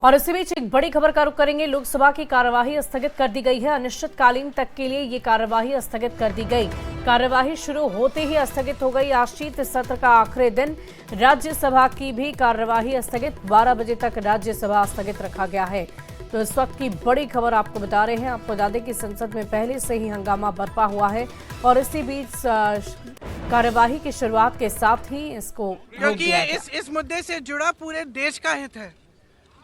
और इसी बीच एक बड़ी खबर का रुख करेंगे। लोकसभा की कार्यवाही स्थगित कर दी गई है। अनिश्चितकालीन तक के लिए ये कार्यवाही स्थगित कर दी गई। कार्यवाही शुरू होते ही स्थगित हो गई। आज शीत सत्र का आखिरी दिन राज्यसभा की भी कार्यवाही स्थगित। 12 बजे तक राज्यसभा स्थगित रखा गया है। तो इस वक्त की बड़ी खबर आपको बता रहे हैं। आपको बता दें कि संसद में पहले से ही हंगामा बरपा हुआ है और इसी बीच कार्यवाही की शुरुआत के साथ ही इसको रोक दिया गया। इस मुद्दे से जुड़ा पूरे देश का हित है।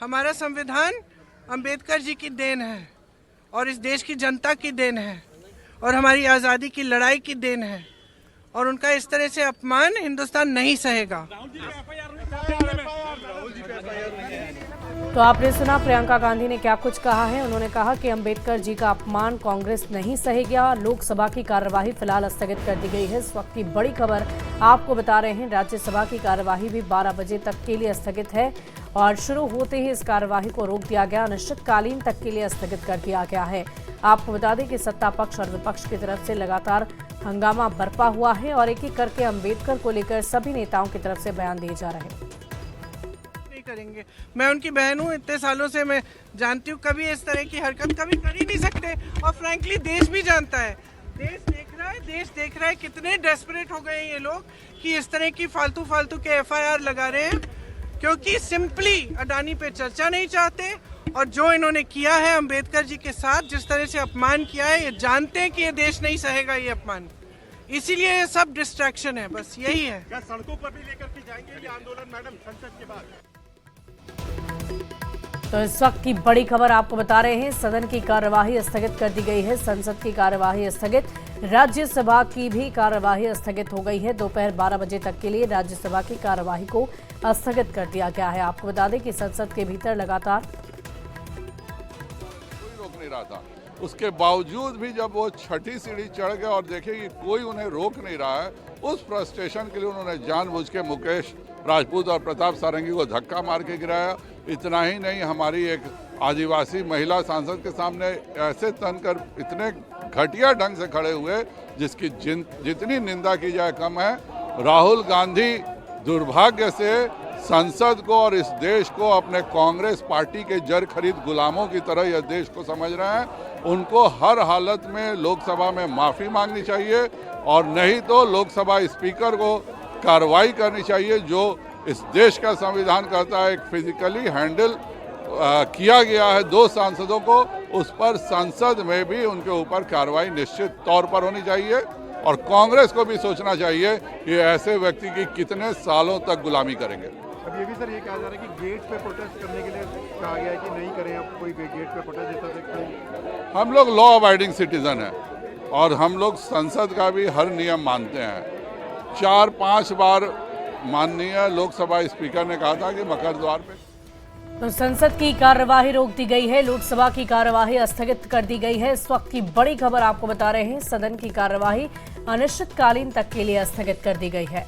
हमारा संविधान अंबेडकर जी की देन है और इस देश की जनता की देन है और हमारी आज़ादी की लड़ाई की देन है और उनका इस तरह से अपमान हिंदुस्तान नहीं सहेगा। तो आपने सुना प्रियंका गांधी ने क्या कुछ कहा है। उन्होंने कहा कि अंबेडकर जी का अपमान कांग्रेस नहीं सहेगा। लोकसभा की कार्यवाही फिलहाल स्थगित कर दी गई है। इस वक्त की बड़ी खबर आपको बता रहे हैं। राज्यसभा की कार्यवाही भी 12 बजे तक के लिए स्थगित है और शुरू होते ही इस कार्यवाही को रोक दिया गया। अनिश्चितकालीन तक के लिए स्थगित कर दिया गया है। आपको बता दें कि सत्ता पक्ष और विपक्ष की तरफ से लगातार हंगामा बरपा हुआ है और एक एक करके अंबेडकर को लेकर सभी नेताओं की तरफ से बयान दिए जा रहे हैं। करेंगे। मैं उनकी बहन हूँ, इतने सालों से मैं जानती हूँ, कभी इस तरह की हरकत कभी कर ही नहीं सकते। और फ्रैंकली देश भी जानता है, देश देख रहा है कितने डेस्परेट हो गए ये लोग कि इस तरह की फालतू के एफआईआर लगा रहे हैं, क्योंकि सिंपली अडानी पे चर्चा नहीं चाहते। और जो इन्होंने किया है अंबेडकर जी के साथ, जिस तरह से अपमान किया है, ये जानते हैं कि ये देश नहीं सहेगा ये अपमान। इसीलिए ये सब डिस्ट्रैक्शन है, बस यही है। क्या सड़कों पर भी लेकर के जाएंगे ये आंदोलन मैडम संसद के बाद? तो इस वक्त की बड़ी खबर आपको बता रहे हैं। सदन की कार्यवाही स्थगित कर दी गई है। संसद की कार्यवाही स्थगित, राज्यसभा की भी कार्यवाही स्थगित हो गई है। दोपहर 12 बजे तक के लिए राज्यसभा की कार्यवाही को स्थगित कर दिया गया है। आपको बता दें कि संसद के भीतर लगातार कोई रोक नहीं रहा था। उसके बावजूद भी जब वो छठी सीढ़ी चढ़ गए और देखे कि कोई उन्हें रोक नहीं रहा है, उस फ्रस्ट्रेशन के लिए उन्होंने जानबूझ के मुकेश राजपूत और प्रताप सारंगी को धक्का मार के गिराया। इतना ही नहीं, हमारी एक आदिवासी महिला सांसद के सामने ऐसे तनकर इतने घटिया ढंग से खड़े हुए जिसकी जितनी निंदा की जाए कम है। राहुल गांधी दुर्भाग्य से संसद को और इस देश को अपने कांग्रेस पार्टी के जर खरीद गुलामों की तरह यह देश को समझ रहे हैं। उनको हर हालत में लोकसभा में माफ़ी मांगनी चाहिए और नहीं तो लोकसभा स्पीकर को कार्रवाई करनी चाहिए। जो इस देश का संविधान कहता है एक फिजिकली हैंडल किया गया है 2 सांसदों को, उस पर संसद में भी उनके ऊपर कार्रवाई निश्चित तौर पर होनी चाहिए। और कांग्रेस को भी सोचना चाहिए कि ऐसे व्यक्ति की कितने सालों तक गुलामी करेंगे। अब ये भी सर ये कहा जा रहा है कि गेट पे प्रोटेस्ट करने के लिए कहा गया है कि नहीं करें अब कोई गेट पे प्रोटेस्ट जैसा देखते हैं। हम लोग लॉ अबाइडिंग सिटीजन हैं और हम लोग संसद का भी हर नियम मानते हैं। 4-5 बार माननीय लोकसभा स्पीकर ने कहा था कि मकर द्वार पे। तो संसद की कार्यवाही रोक दी गई है। लोकसभा की कार्यवाही स्थगित कर दी गई है। इस वक्त की बड़ी खबर आपको बता रहे हैं। सदन की कार्यवाही अनिश्चितकालीन तक के लिए स्थगित कर दी गई है।